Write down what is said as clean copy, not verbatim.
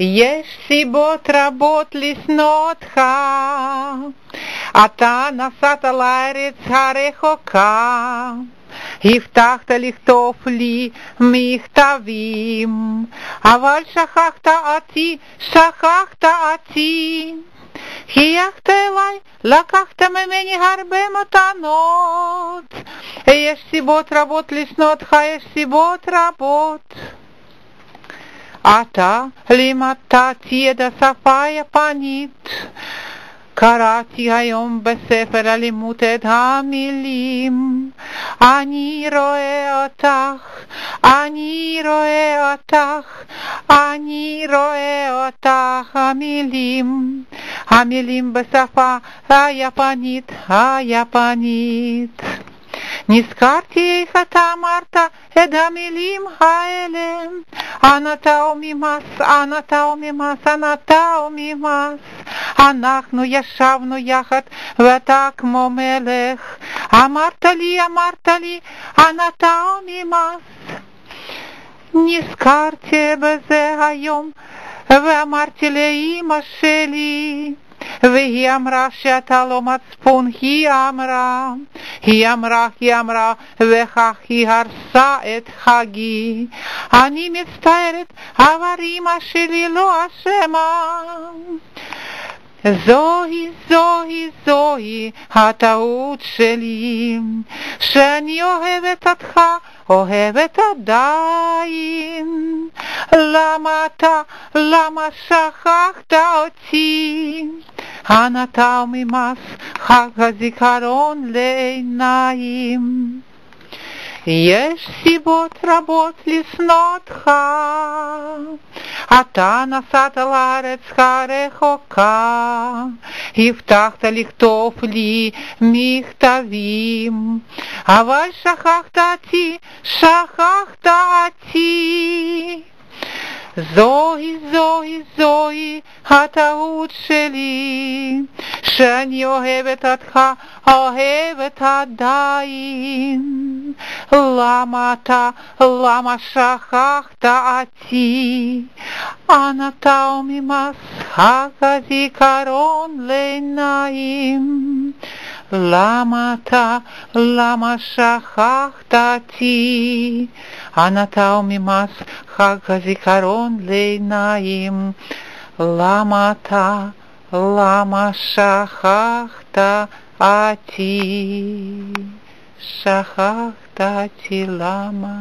יש סיבות רבות לשנוא אותך, אתה נסעת לארץ הרחוקה, הבטחת לכתוב לי מכתבים, אבל שכחת אותי, חייכת אליי, לקחת ממני הרבה מתנות. יש סיבות רבות לשנוא אותך, יש סיבות רבות. אתה לימדתי את השפה היפנית, קראתי היום בספר הלימוד את המילים, אני רואה אותך, המילים בשפה היפנית. נזכרתי איך אתה אמרת את המילים האלה, אנתה ומימס. אנחנו ישבנו יחד ואתה כמו מלך, אמרת לי אנתה ומימס. נזכרתי בזה היום ואמרתי לאמא שלי, והיא אמרה שאתה לא מצפון, היא אמרה וכך היא הרסה את חגי. אני מצטערת, אבל אמא שלי לא אשמה. זוהי הטעות שלי, שאני אוהבת עדיין. למה שכחת אותי? אנתה ומימס, חג הזיכרון לעיניים. יש סיבות רבות לשנוא אותך, אתה נסעת לארץ הרחוקה, הבטחת לכתוב לי מכתבים, אבל שכחת אותי. זוהי הטעות שלי, שאני אוהבת עדיין. למה שכחת אותי? אנתה ומימס, חג הזיכרון לעיניים. למה שכחת אותי? אנתה ומימס, חג הזיכרון לעיניים. למה שכחת אותי? למה?